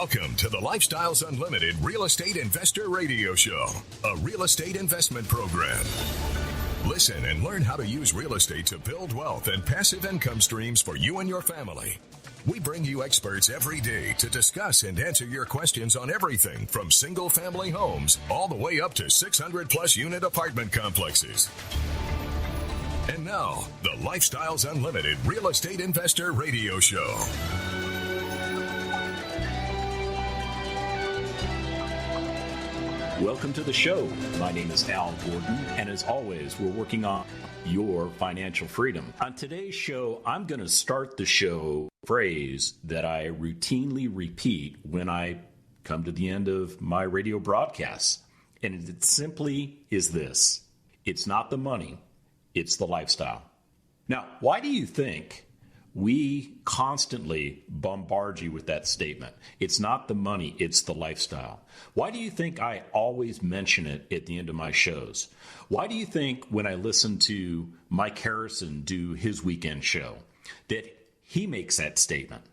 Welcome to the Lifestyles Unlimited Real Estate Investor Radio Show, a real estate investment program. Listen and learn how to use real estate to build wealth and passive income streams for you and your family. We bring you experts every day to discuss and answer your questions on everything from single-family homes all the way up to 600-plus unit apartment complexes. And now, the Lifestyles Unlimited Real Estate Investor Radio Show. Welcome to the show. My name is Al Gordon, and as always, we're working on your financial freedom. On today's show, I'm going to start the show with a phrase that I routinely repeat when I come to the end of my radio broadcasts. And it simply is this: it's not the money, it's the lifestyle. Now, why do you think we constantly bombard you with that statement? It's not the money, it's the lifestyle. Why do you think I always mention it at the end of my shows? Why do you think when I listen to Mike Harrison do his weekend show that he makes that statement?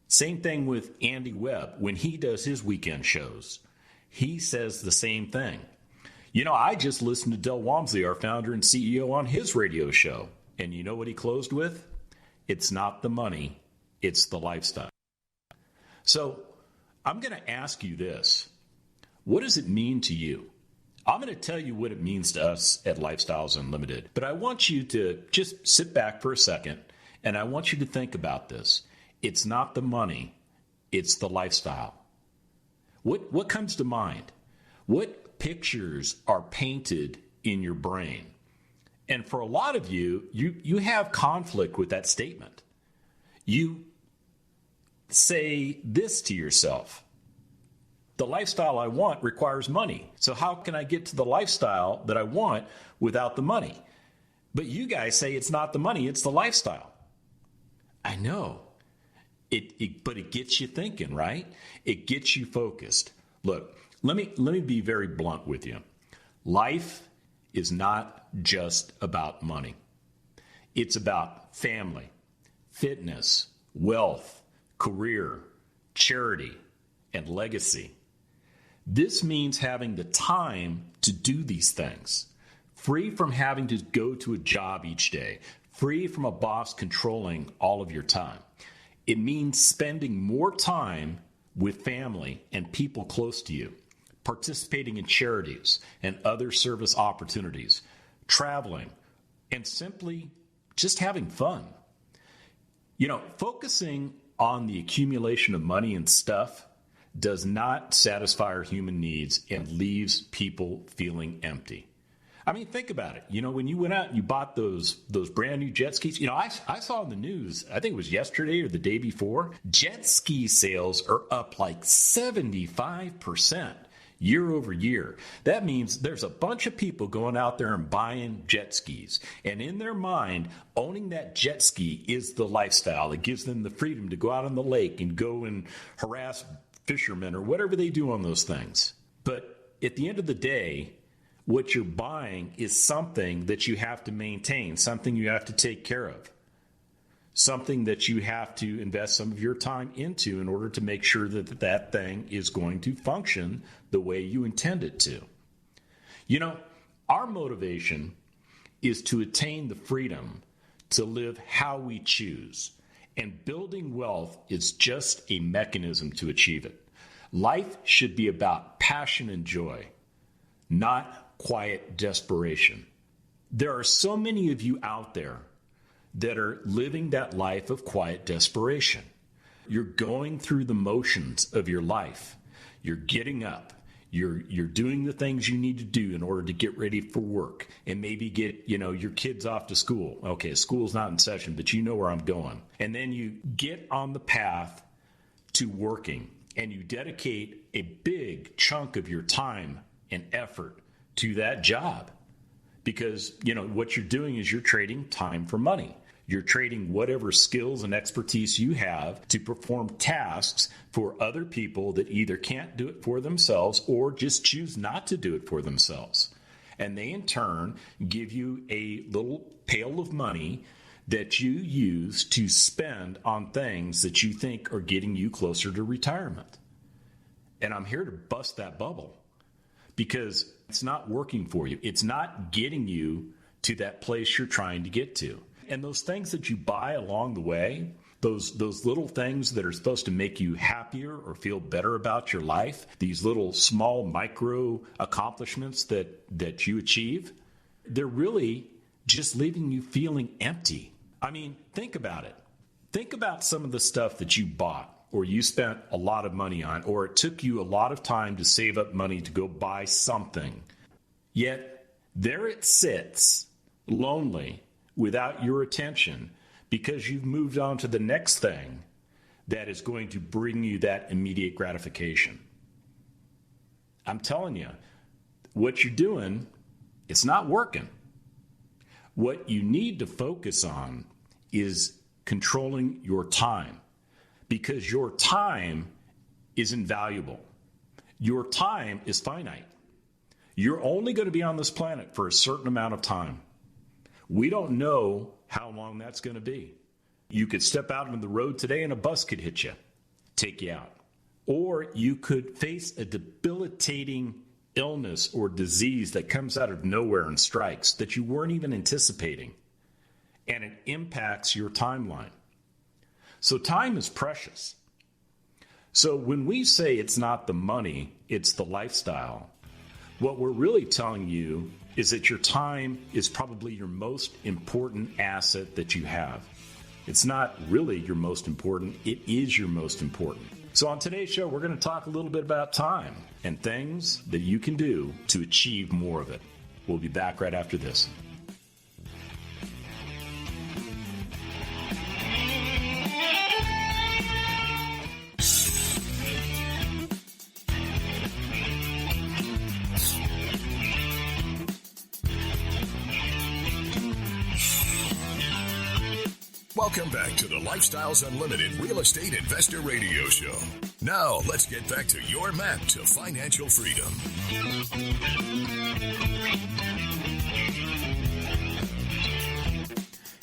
Same thing with Andy Webb. When he does his weekend shows, he says the same thing. You know, I just listened to Del Walmsley, our founder and CEO, on his radio show. And you know what he closed with? It's not the money, it's the lifestyle. So I'm going to ask you this. What does it mean to you? I'm going to tell you what it means to us at Lifestyles Unlimited. But I want you to just sit back for a second, and I want you to think about this. It's not the money, it's the lifestyle. What comes to mind? What pictures are painted in your brain? And for a lot of you, you have conflict with that statement. You say this to yourself: the lifestyle I want requires money. So how can I get to the lifestyle that I want without the money? But you guys say it's not the money, it's the lifestyle. I know. But it gets you thinking, right? It gets you focused. Look, let me be very blunt with you. Life is not just about money. It's about family, fitness, wealth, career, charity, and legacy. This means having the time to do these things, free from having to go to a job each day, free from a boss controlling all of your time. It means spending more time with family and people close to you, participating in charities and other service opportunities, traveling, and simply just having fun. You know, focusing on the accumulation of money and stuff does not satisfy our human needs and leaves people feeling empty. I mean, think about it. You know, when you went out and you bought those brand new jet skis, you know, I saw in the news, I think it was yesterday or the day before, jet ski sales are up like 75%. Year over year. That means there's a bunch of people going out there and buying jet skis. And in their mind, owning that jet ski is the lifestyle. It gives them the freedom to go out on the lake and go and harass fishermen or whatever they do on those things. But at the end of the day, what you're buying is something that you have to maintain, something you have to take care of, something that you have to invest some of your time into in order to make sure that that thing is going to function the way you intend it to. You know, our motivation is to attain the freedom to live how we choose, and building wealth is just a mechanism to achieve it. Life should be about passion and joy, not quiet desperation. There are so many of you out there that are living that life of quiet desperation. You're going through the motions of your life. You're getting up. You're doing the things you need to do in order to get ready for work and maybe get, your kids off to school. Okay, school's not in session, but you know where I'm going. And then you get on the path to working and you dedicate a big chunk of your time and effort to that job because, what you're doing is you're trading time for money. You're trading whatever skills and expertise you have to perform tasks for other people that either can't do it for themselves or just choose not to do it for themselves. And they, in turn, give you a little pail of money that you use to spend on things that you think are getting you closer to retirement. And I'm here to bust that bubble because it's not working for you. It's not getting you to that place you're trying to get to. And those things that you buy along the way, those little things that are supposed to make you happier or feel better about your life, these little small micro accomplishments that you achieve, they're really just leaving you feeling empty. I mean, think about it. Think about some of the stuff that you bought or you spent a lot of money on, or it took you a lot of time to save up money to go buy something. Yet there it sits, lonely, without your attention, because you've moved on to the next thing that is going to bring you that immediate gratification. I'm telling you, what you're doing, it's not working. What you need to focus on is controlling your time, because your time is invaluable. Your time is finite. You're only going to be on this planet for a certain amount of time. We don't know how long that's going to be. You could step out on the road today and a bus could hit you, take you out. Or you could face a debilitating illness or disease that comes out of nowhere and strikes that you weren't even anticipating, and it impacts your timeline. So time is precious. So when we say it's not the money, it's the lifestyle, what we're really telling you is that your time is probably your most important asset that you have. It's not really your most important, it is your most important. So on today's show, we're going to talk a little bit about time and things that you can do to achieve more of it. We'll be back right after this. Welcome back to the Lifestyles Unlimited Real Estate Investor Radio Show. Now, let's get back to your map to financial freedom.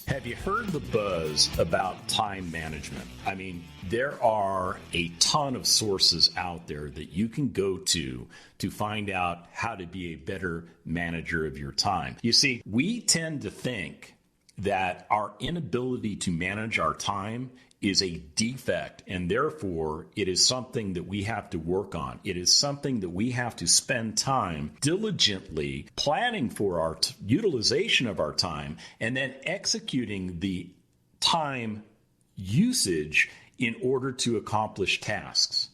Have you heard the buzz about time management? I mean, there are a ton of sources out there that you can go to find out how to be a better manager of your time. You see, we tend to think that our inability to manage our time is a defect, and therefore it is something that we have to work on. It is something that we have to spend time diligently planning for our utilization of our time, and then executing the time usage in order to accomplish tasks.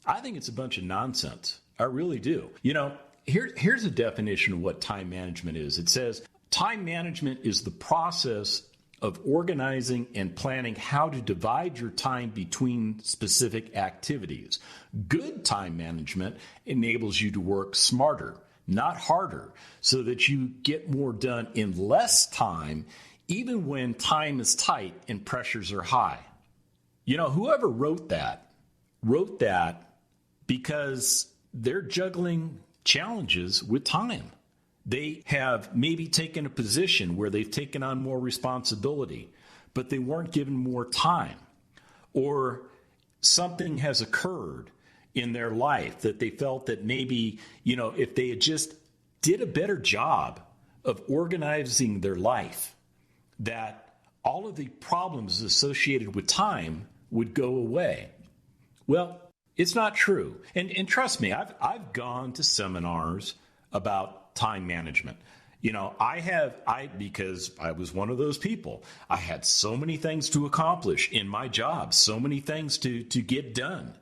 I think it's a bunch of nonsense. I really do. You know, here's a definition of what time management is. It says, time management is the process of organizing and planning how to divide your time between specific activities. Good time management enables you to work smarter, not harder, so that you get more done in less time, even when time is tight and pressures are high. You know, whoever wrote that because they're juggling challenges with time. They have maybe taken a position where they've taken on more responsibility, but they weren't given more time. Or something has occurred in their life that they felt that maybe, you know, if they had just did a better job of organizing their life, that all of the problems associated with time would go away. Well, it's not true. And trust me, I've gone to seminars about time management. You know, because I was one of those people. I had so many things to accomplish in my job, so many things to get done.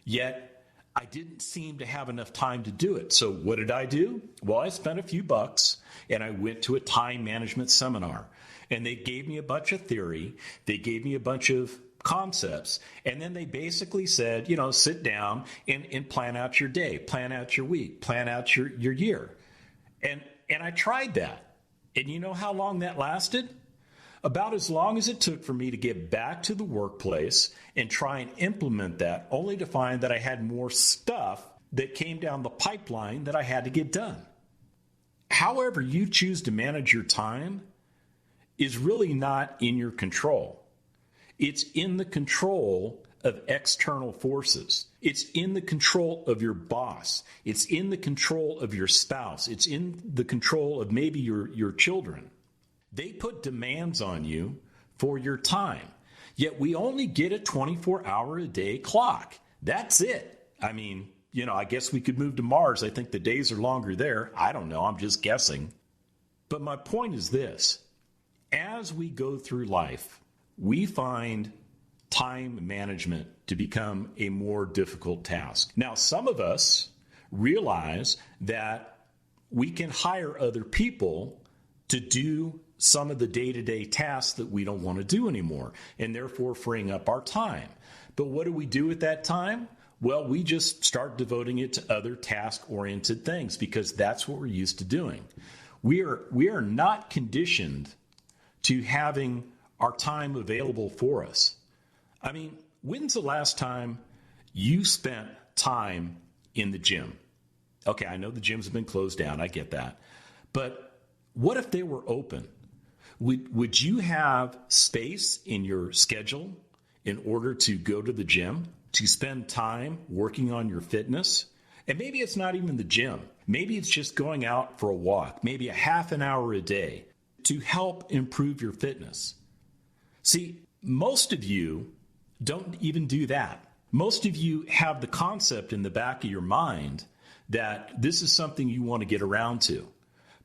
Yet I didn't seem to have enough time to do it. So what did I do? Well, I spent a few bucks and I went to a time management seminar, and they gave me a bunch of theory. They gave me a bunch of concepts. And then they basically said, you know, sit down and plan out your day, plan out your week, plan out your year. And I tried that. And you know how long that lasted? About as long as it took for me to get back to the workplace and try and implement that, only to find that I had more stuff that came down the pipeline that I had to get done. However you choose to manage your time is really not in your control. It's in the control of external forces. It's in the control of your boss. It's in the control of your spouse. It's in the control of maybe your children. They put demands on you for your time. Yet we only get a 24-hour-a-day clock. That's it. I mean, I guess we could move to Mars. I think the days are longer there. I don't know. I'm just guessing. But my point is this. As we go through life, we find time management to become a more difficult task. Now, some of us realize that we can hire other people to do some of the day-to-day tasks that we don't want to do anymore, and therefore freeing up our time. But what do we do with that time? Well, we just start devoting it to other task-oriented things because that's what we're used to doing. We are not conditioned to having our time available for us. I mean, when's the last time you spent time in the gym? Okay, I know the gyms have been closed down. I get that. But what if they were open? Would you have space in your schedule in order to go to the gym, to spend time working on your fitness? And maybe it's not even the gym. Maybe it's just going out for a walk, maybe a half an hour a day to help improve your fitness. See, most of you don't even do that. Most of you have the concept in the back of your mind that this is something you want to get around to,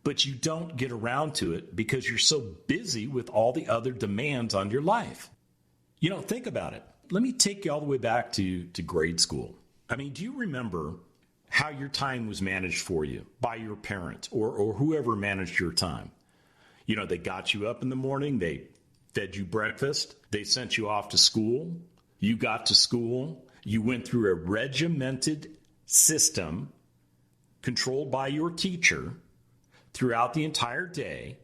but you don't get around to it because you're so busy with all the other demands on your life. Think about it. Let me take you all the way back to grade school. I mean, do you remember how your time was managed for you by your parents or whoever managed your time? They got you up in the morning, they fed you breakfast, they sent you off to school, you got to school, you went through a regimented system controlled by your teacher throughout the entire day,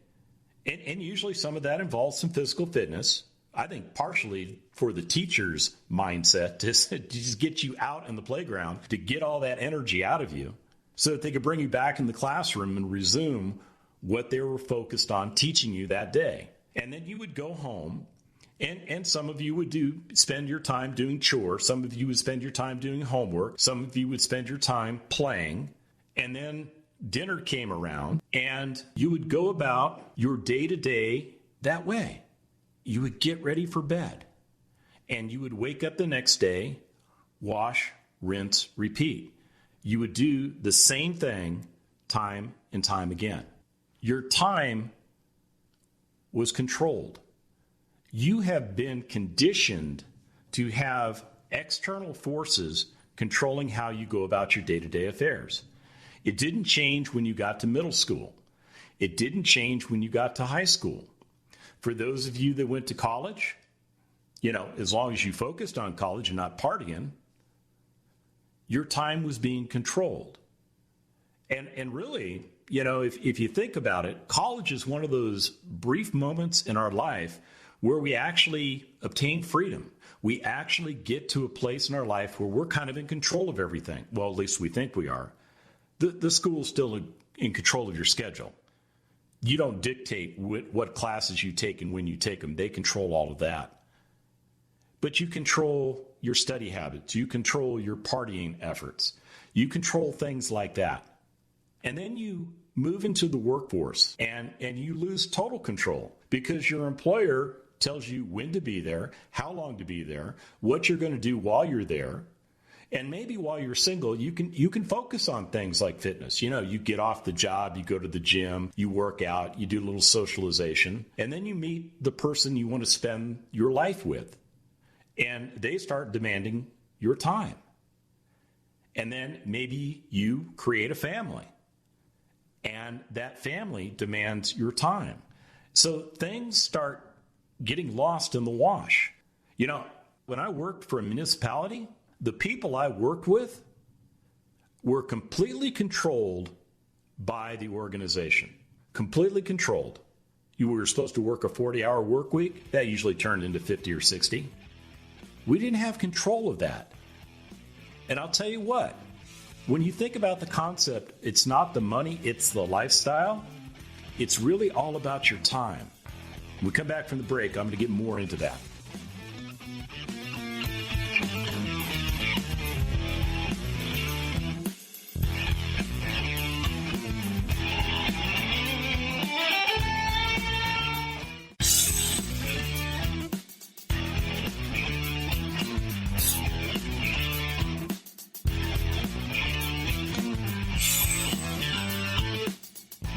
and usually some of that involves some physical fitness. I think partially for the teacher's mindset to just get you out in the playground, to get all that energy out of you so that they could bring you back in the classroom and resume what they were focused on teaching you that day. And then you would go home, and some of you would spend your time doing chores. Some of you would spend your time doing homework. Some of you would spend your time playing. And then dinner came around, and you would go about your day-to-day that way. You would get ready for bed, and you would wake up the next day, wash, rinse, repeat. You would do the same thing time and time again. Your time was controlled. You have been conditioned to have external forces controlling how you go about your day-to-day affairs. It didn't change when you got to middle school. It didn't change when you got to high school. For those of you that went to college, as long as you focused on college and not partying, your time was being controlled. And really, if you think about it, college is one of those brief moments in our life where we actually obtain freedom. We actually get to a place in our life where we're kind of in control of everything. Well, at least we think we are. The school's still in control of your schedule. You don't dictate what classes you take and when you take them. They control all of that. But you control your study habits. You control your partying efforts. You control things like that. And then you move into the workforce and you lose total control because your employer tells you when to be there, how long to be there, what you're going to do while you're there. And maybe while you're single, you can focus on things like fitness. You get off the job, you go to the gym, you work out, you do a little socialization, and then you meet the person you want to spend your life with. And they start demanding your time. And then maybe you create a family. And that family demands your time. So things start getting lost in the wash. When I worked for a municipality, the people I worked with were completely controlled by the organization. Completely controlled. You were supposed to work a 40-hour work week. That usually turned into 50 or 60. We didn't have control of that. And I'll tell you what, when you think about the concept, it's not the money, it's the lifestyle. It's really all about your time. When we come back from the break, I'm going to get more into that.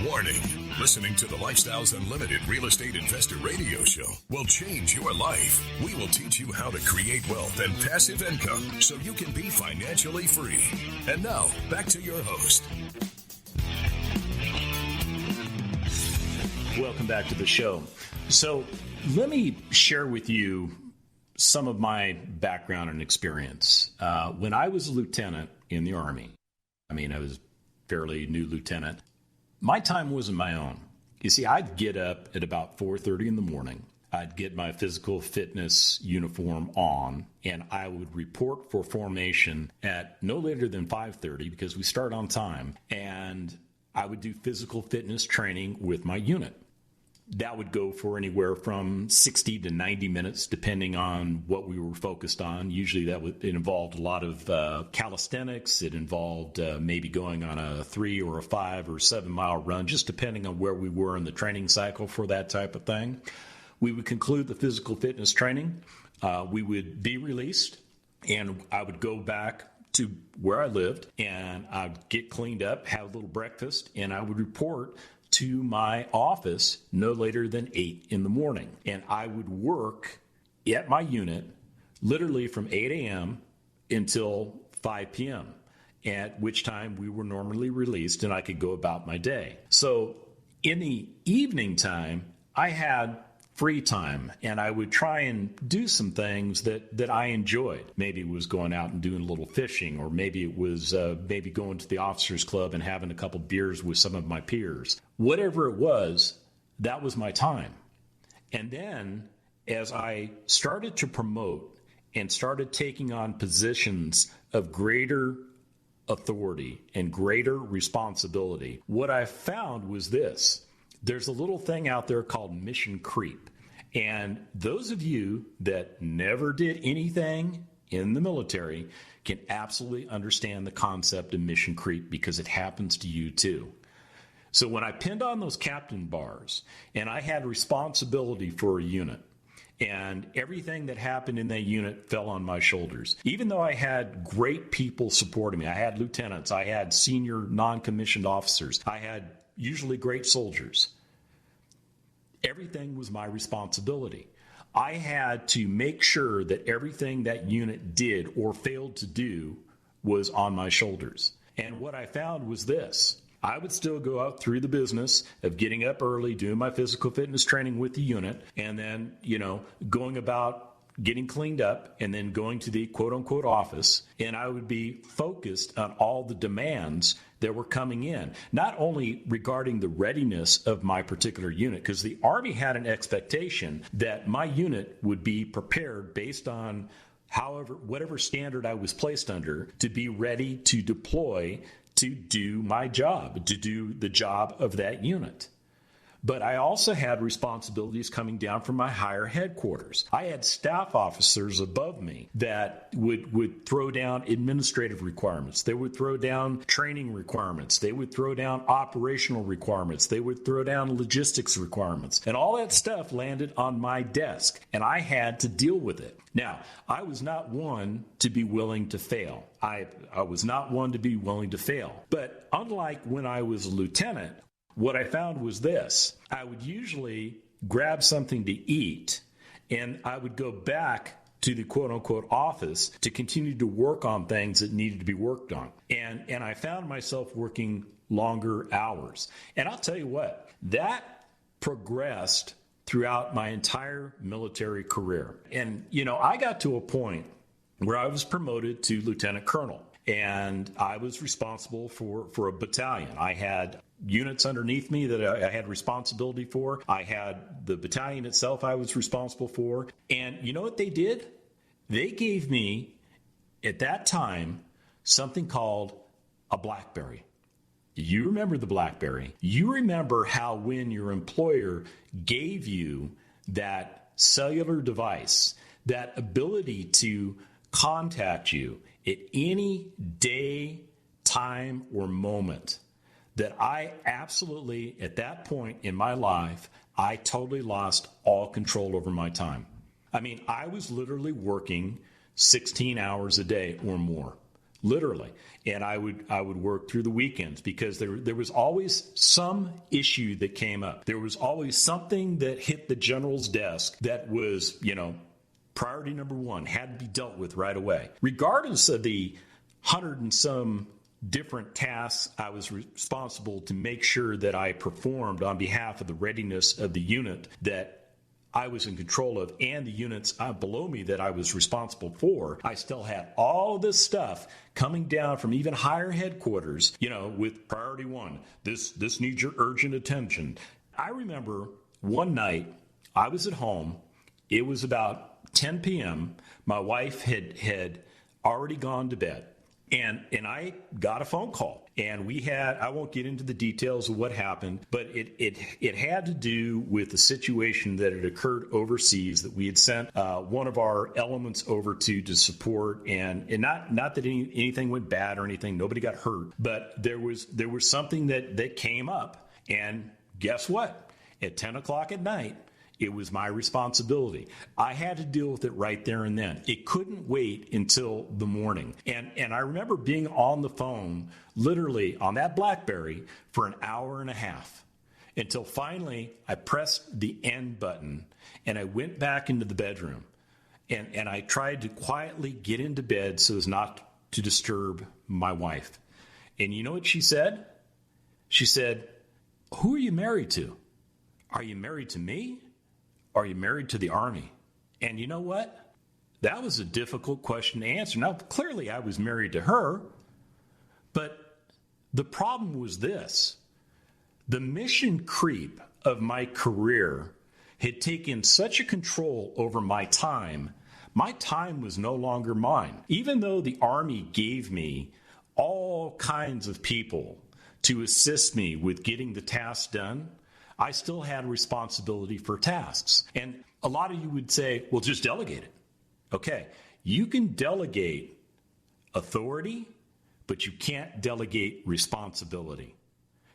Warning, listening to the Lifestyles Unlimited Real Estate Investor Radio Show will change your life. We will teach you how to create wealth and passive income so you can be financially free. And now, back to your host. Welcome back to the show. So let me share with you some of my background and experience. When I was a lieutenant in the Army, I was a fairly new lieutenant, my time wasn't my own. You see, I'd get up at about 4:30 in the morning. I'd get my physical fitness uniform on, and I would report for formation at no later than 5:30 because we start on time, and I would do physical fitness training with my unit. That would go for anywhere from 60 to 90 minutes, depending on what we were focused on. Usually it involved a lot of calisthenics. It involved maybe going on a 3 or a 5 or 7 mile run, just depending on where we were in the training cycle for that type of thing. We would conclude the physical fitness training. We would be released, and I would go back to where I lived, and I'd get cleaned up, have a little breakfast, and I would report to my office no later than 8 in the morning. And I would work at my unit literally from 8 a.m. until 5 p.m., at which time we were normally released and I could go about my day. So in the evening time, I had free time, and I would try and do some things that I enjoyed. Maybe it was going out and doing a little fishing, or maybe it was maybe going to the officers club and having a couple beers with some of my peers. Whatever it was, that was my time. And then as I started to promote and started taking on positions of greater authority and greater responsibility, what I found was this. There's a little thing out there called mission creep. And those of you that never did anything in the military can absolutely understand the concept of mission creep, because it happens to you too. So when I pinned on those captain bars and I had responsibility for a unit, and everything that happened in that unit fell on my shoulders, even though I had great people supporting me, I had lieutenants, I had senior non-commissioned officers, I had usually great soldiers. Everything was my responsibility. I had to make sure that everything that unit did or failed to do was on my shoulders. And what I found was this. I would still go out through the business of getting up early, doing my physical fitness training with the unit, and then, going about getting cleaned up and then going to the quote unquote office. And I would be focused on all the demands that were coming in, not only regarding the readiness of my particular unit, because the Army had an expectation that my unit would be prepared based on whatever standard I was placed under, to be ready to deploy to do my job, to do the job of that unit. But I also had responsibilities coming down from my higher headquarters. I had staff officers above me that would throw down administrative requirements. They would throw down training requirements. They would throw down operational requirements. They would throw down logistics requirements. And all that stuff landed on my desk, and I had to deal with it. Now, I was not one to be willing to fail. I was not one to be willing to fail. But unlike when I was a lieutenant, what I found was this. I would usually grab something to eat, and I would go back to the quote-unquote office to continue to work on things that needed to be worked on. And I found myself working longer hours. And I'll tell you what, that progressed throughout my entire military career. And, I got to a point where I was promoted to lieutenant colonel, and I was responsible for a battalion. I had units underneath me that I had responsibility for. I had the battalion itself I was responsible for. And you know what they did? They gave me, at that time, something called a BlackBerry. You remember the BlackBerry. You remember how when your employer gave you that cellular device, that ability to contact you at any day, time, or moment, that I absolutely, at that point in my life, I totally lost all control over my time. I was literally working 16 hours a day or more. literally. And I would work through the weekends because there was always some issue that came up. There was always something that hit the general's desk that was, priority number one, had to be dealt with right away. Regardless of the 100 and some different tasks I was responsible to make sure that I performed on behalf of the readiness of the unit that I was in control of and the units below me that I was responsible for, I still had all of this stuff coming down from even higher headquarters, with priority one. This needs your urgent attention. I remember one night I was at home. It was about 10 p.m. My wife had already gone to bed. And I got a phone call, and I won't get into the details of what happened, but it had to do with the situation that had occurred overseas that we had sent one of our elements over to support, and not that anything went bad or anything, nobody got hurt, but there was something that came up, and guess what? At 10 o'clock at night, it was my responsibility. I had to deal with it right there and then. It couldn't wait until the morning. And I remember being on the phone, literally on that BlackBerry, for an hour and a half until finally I pressed the end button and I went back into the bedroom. And I tried to quietly get into bed so as not to disturb my wife. And you know what she said? She said, "Who are you married to? Are you married to me? Are you married to the Army?" And you know what? That was a difficult question to answer. Now, clearly I was married to her, but the problem was this. The mission creep of my career had taken such a control over my time was no longer mine. Even though the Army gave me all kinds of people to assist me with getting the task done, I still had responsibility for tasks. And a lot of you would say, well, just delegate it. Okay, you can delegate authority, but you can't delegate responsibility.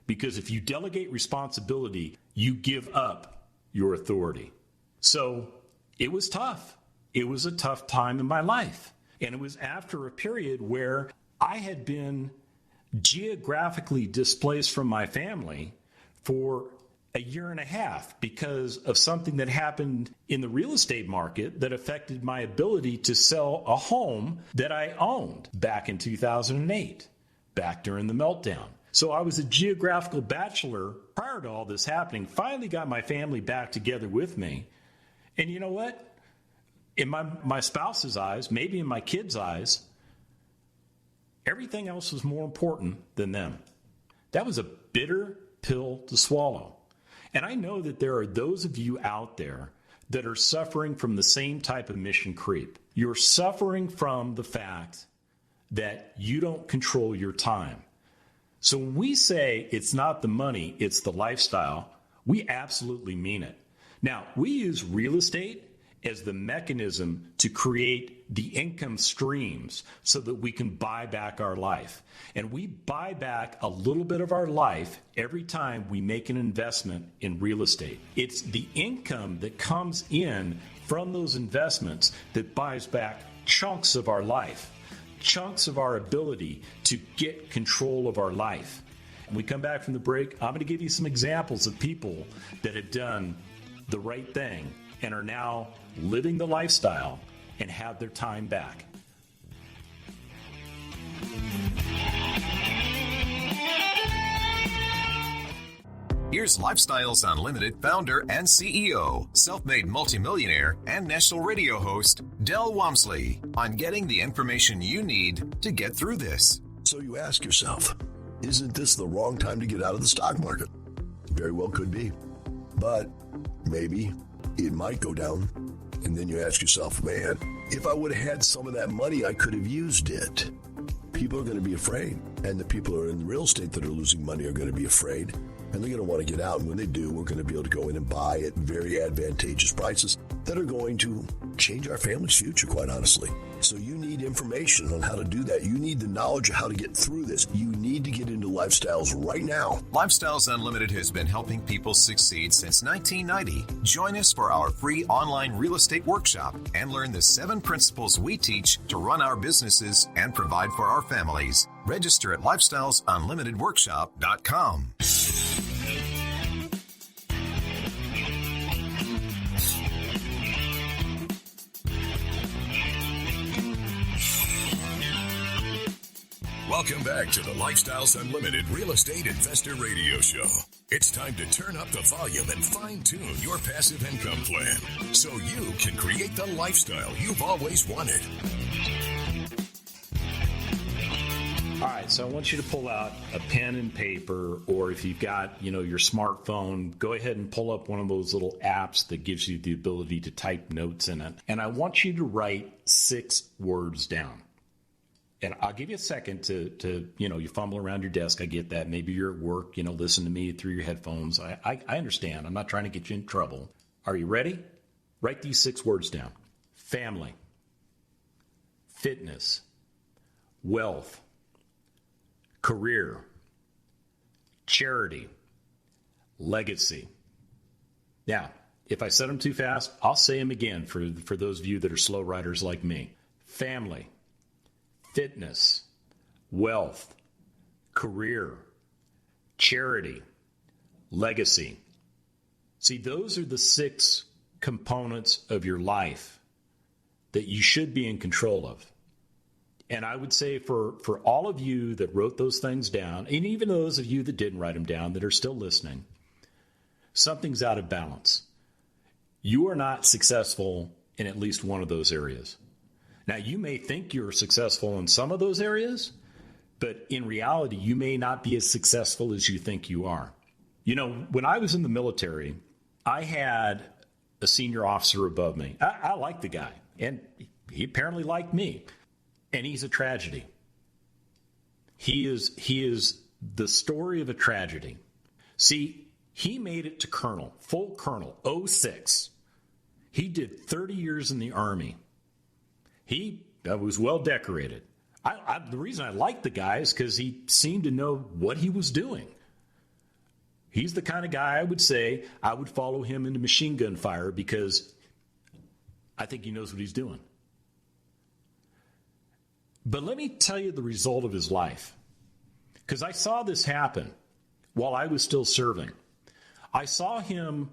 Because if you delegate responsibility, you give up your authority. So it was tough. It was a tough time in my life. And it was after a period where I had been geographically displaced from my family for a year and a half because of something that happened in the real estate market that affected my ability to sell a home that I owned back in 2008, back during the meltdown. So I was a geographical bachelor prior to all this happening, finally got my family back together with me. And you know what? In my spouse's eyes, maybe in my kids' eyes, everything else was more important than them. That was a bitter pill to swallow. And I know that there are those of you out there that are suffering from the same type of mission creep. You're suffering from the fact that you don't control your time. So when we say it's not the money, it's the lifestyle, we absolutely mean it. Now, we use real estate as the mechanism to create the income streams so that we can buy back our life. And we buy back a little bit of our life every time we make an investment in real estate. It's the income that comes in from those investments that buys back chunks of our life, chunks of our ability to get control of our life. When we come back from the break, I'm going to give you some examples of people that have done the right thing and are now living the lifestyle and have their time back. Here's Lifestyles Unlimited founder and CEO, self-made multimillionaire, and national radio host, Del Walmsley, on getting the information you need to get through this. So you ask yourself, isn't this the wrong time to get out of the stock market? Very well could be. But maybe it might go down. And then you ask yourself, man, if I would have had some of that money, I could have used it. People are going to be afraid. And the people who are in real estate that are losing money are going to be afraid. And they're going to want to get out. And when they do, we're going to be able to go in and buy at very advantageous prices. that are going to change our family's future, quite honestly. So you need information on how to do that. You need the knowledge of how to get through this. You need to get into Lifestyles right now. Lifestyles Unlimited has been helping people succeed since 1990. Join us for our free online real estate workshop and learn the 7 principles we teach to run our businesses and provide for our families. Register at lifestylesunlimitedworkshop.com. Welcome back to the Lifestyles Unlimited Real Estate Investor Radio Show. It's time to turn up the volume and fine-tune your passive income plan so you can create the lifestyle you've always wanted. All right, so I want you to pull out a pen and paper, or if you've got, your smartphone, go ahead and pull up one of those little apps that gives you the ability to type notes in it. And I want you to write 6 words down. And I'll give you a second to you fumble around your desk. I get that. Maybe you're at work, listen to me through your headphones. I understand. I'm not trying to get you in trouble. Are you ready? Write these 6 words down. Family, fitness, wealth, career, charity, legacy. Now, if I said them too fast, I'll say them again for those of you that are slow writers like me. Family, fitness, wealth, career, charity, legacy. See, those are the 6 components of your life that you should be in control of. And I would say for all of you that wrote those things down, and even those of you that didn't write them down that are still listening, something's out of balance. You are not successful in at least one of those areas. Now, you may think you're successful in some of those areas, but in reality, you may not be as successful as you think you are. When I was in the military, I had a senior officer above me. I liked the guy, and he apparently liked me, and he's a tragedy. He is the story of a tragedy. See, he made it to colonel, full colonel, 06. He did 30 years in the Army. He was well decorated. The reason I liked the guy is because he seemed to know what he was doing. He's the kind of guy I would say I would follow him into machine gun fire because I think he knows what he's doing. But let me tell you the result of his life, because I saw this happen while I was still serving. I saw him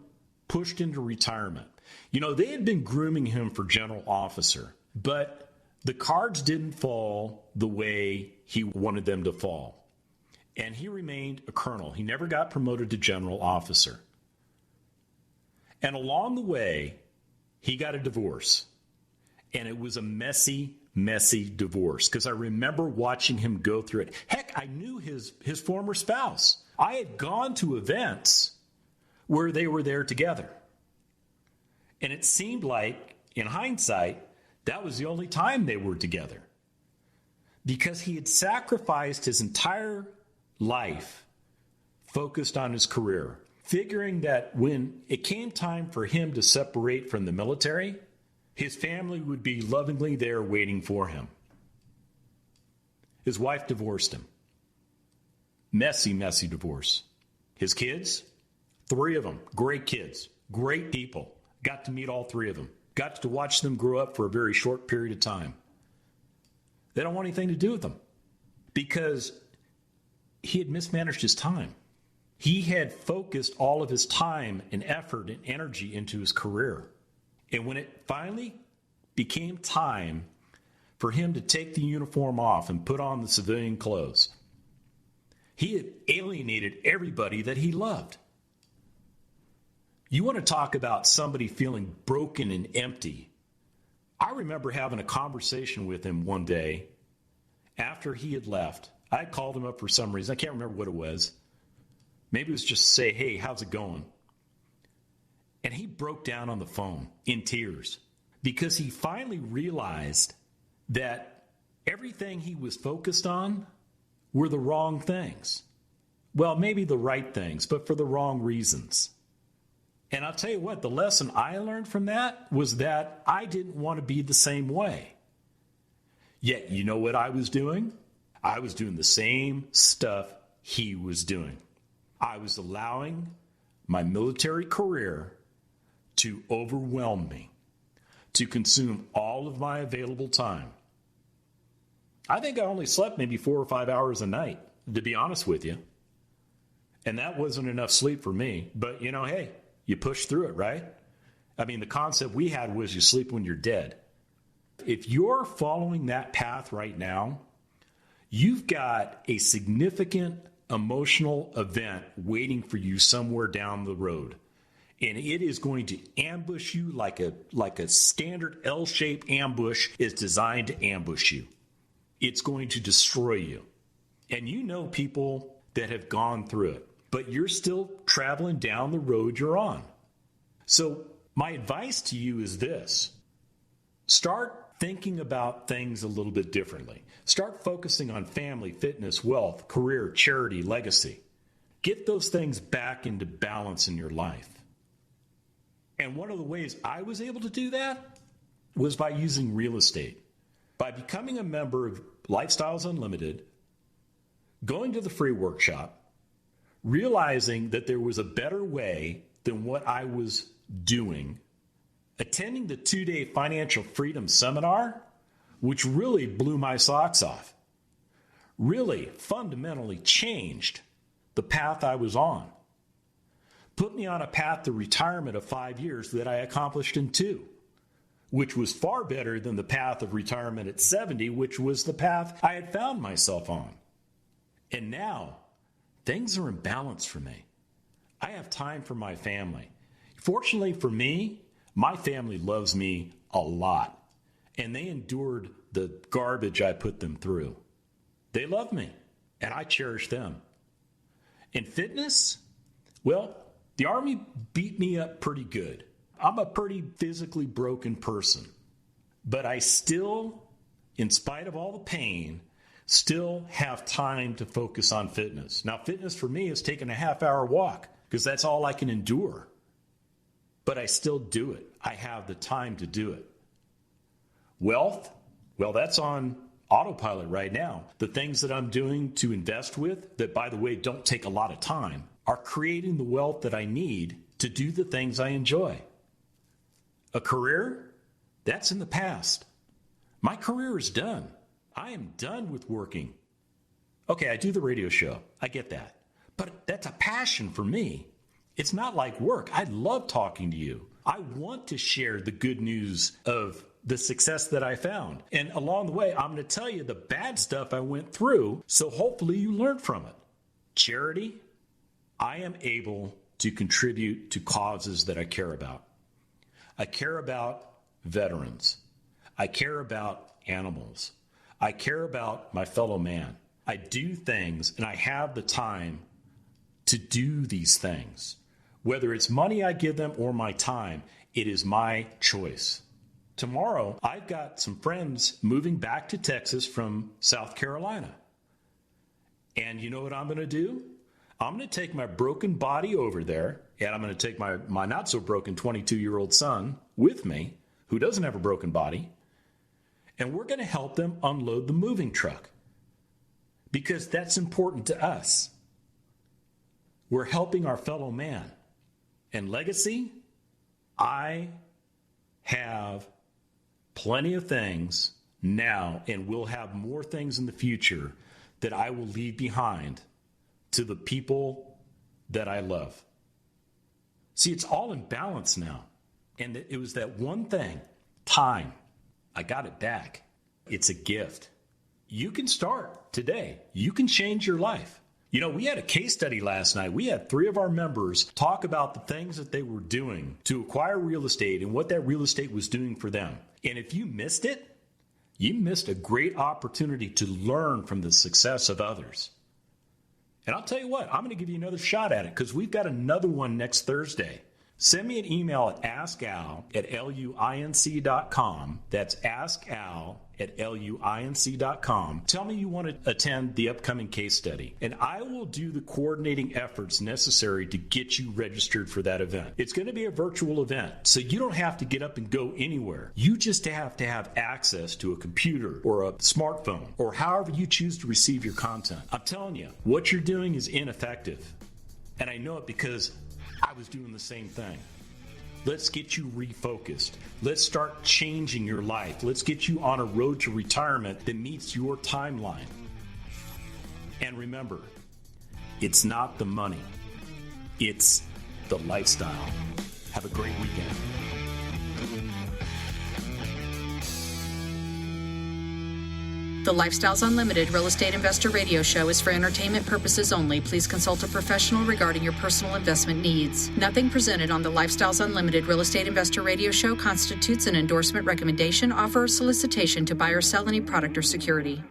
pushed into retirement. They had been grooming him for general officer, but the cards didn't fall the way he wanted them to fall. And he remained a colonel. He never got promoted to general officer. And along the way, he got a divorce. And it was a messy, messy divorce, because I remember watching him go through it. Heck, I knew his former spouse. I had gone to events where they were there together. And it seemed like, in hindsight, that was the only time they were together, because he had sacrificed his entire life focused on his career, figuring that when it came time for him to separate from the military, his family would be lovingly there waiting for him. His wife divorced him. Messy, messy divorce. His kids, 3 of them, great kids, great people. Got to meet all 3 of them. Got to watch them grow up for a very short period of time. They don't want anything to do with them because he had mismanaged his time. He had focused all of his time and effort and energy into his career. And when it finally became time for him to take the uniform off and put on the civilian clothes, he had alienated everybody that he loved. You want to talk about somebody feeling broken and empty. I remember having a conversation with him one day after he had left. I called him up for some reason. I can't remember what it was. Maybe it was just to say, hey, how's it going? And he broke down on the phone in tears because he finally realized that everything he was focused on were the wrong things. Well, maybe the right things, but for the wrong reasons. And I'll tell you what, the lesson I learned from that was that I didn't want to be the same way. Yet, you know what I was doing? I was doing the same stuff he was doing. I was allowing my military career to overwhelm me, to consume all of my available time. I think I only slept maybe 4 or 5 hours a night, to be honest with you. And that wasn't enough sleep for me. But, hey, you push through it, right? I mean, the concept we had was you sleep when you're dead. If you're following that path right now, you've got a significant emotional event waiting for you somewhere down the road. And it is going to ambush you like a standard L-shaped ambush is designed to ambush you. It's going to destroy you. And you know people that have gone through it, but you're still traveling down the road you're on. So my advice to you is this. Start thinking about things a little bit differently. Start focusing on family, fitness, wealth, career, charity, legacy. Get those things back into balance in your life. And one of the ways I was able to do that was by using real estate. By becoming a member of Lifestyles Unlimited, going to the free workshop, realizing that there was a better way than what I was doing, attending the 2-day Financial Freedom Seminar, which really blew my socks off, really fundamentally changed the path I was on, put me on a path to retirement of 5 years that I accomplished in 2, which was far better than the path of retirement at 70, which was the path I had found myself on. And now, things are in balance for me. I have time for my family. Fortunately for me, my family loves me a lot, and they endured the garbage I put them through. They love me, and I cherish them. In fitness, well, the Army beat me up pretty good. I'm a pretty physically broken person, but I still, in spite of all the pain, still have time to focus on fitness. Now, fitness for me is taking a half-hour walk because that's all I can endure. But I still do it. I have the time to do it. Wealth, well, that's on autopilot right now. The things that I'm doing to invest with, that, by the way, don't take a lot of time, are creating the wealth that I need to do the things I enjoy. A career, that's in the past. My career is done. I am done with working. Okay, I do the radio show. I get that. But that's a passion for me. It's not like work. I love talking to you. I want to share the good news of the success that I found. And along the way, I'm going to tell you the bad stuff I went through, so hopefully you learn from it. Charity, I am able to contribute to causes that I care about. I care about veterans. I care about animals. I care about my fellow man. I do things, and I have the time to do these things. Whether it's money I give them or my time, it is my choice. Tomorrow, I've got some friends moving back to Texas from South Carolina. And you know what I'm going to do? I'm going to take my broken body over there, and I'm going to take my not-so-broken 22-year-old son with me, who doesn't have a broken body, and we're going to help them unload the moving truck because that's important to us. We're helping our fellow man. And legacy, I have plenty of things now and will have more things in the future that I will leave behind to the people that I love. See, it's all in balance now. And it was that one thing, time. I got it back. It's a gift. You can start today. You can change your life. You know, we had a case study last night. We had 3 of our members talk about the things that they were doing to acquire real estate and what that real estate was doing for them. And if you missed it, you missed a great opportunity to learn from the success of others. And I'll tell you what, I'm going to give you another shot at it because we've got another one next Thursday. Send me an email at askal@luinc.com. That's askal at luinc.com. Tell me you want to attend the upcoming case study, and I will do the coordinating efforts necessary to get you registered for that event. It's going to be a virtual event, so you don't have to get up and go anywhere. You just have to have access to a computer or a smartphone or however you choose to receive your content. I'm telling you, what you're doing is ineffective. And I know it because I was doing the same thing. Let's get you refocused. Let's start changing your life. Let's get you on a road to retirement that meets your timeline. And remember, it's not the money, it's the lifestyle. Have a great weekend. The Lifestyles Unlimited Real Estate Investor Radio Show is for entertainment purposes only. Please consult a professional regarding your personal investment needs. Nothing presented on the Lifestyles Unlimited Real Estate Investor Radio Show constitutes an endorsement, recommendation, offer, or solicitation to buy or sell any product or security.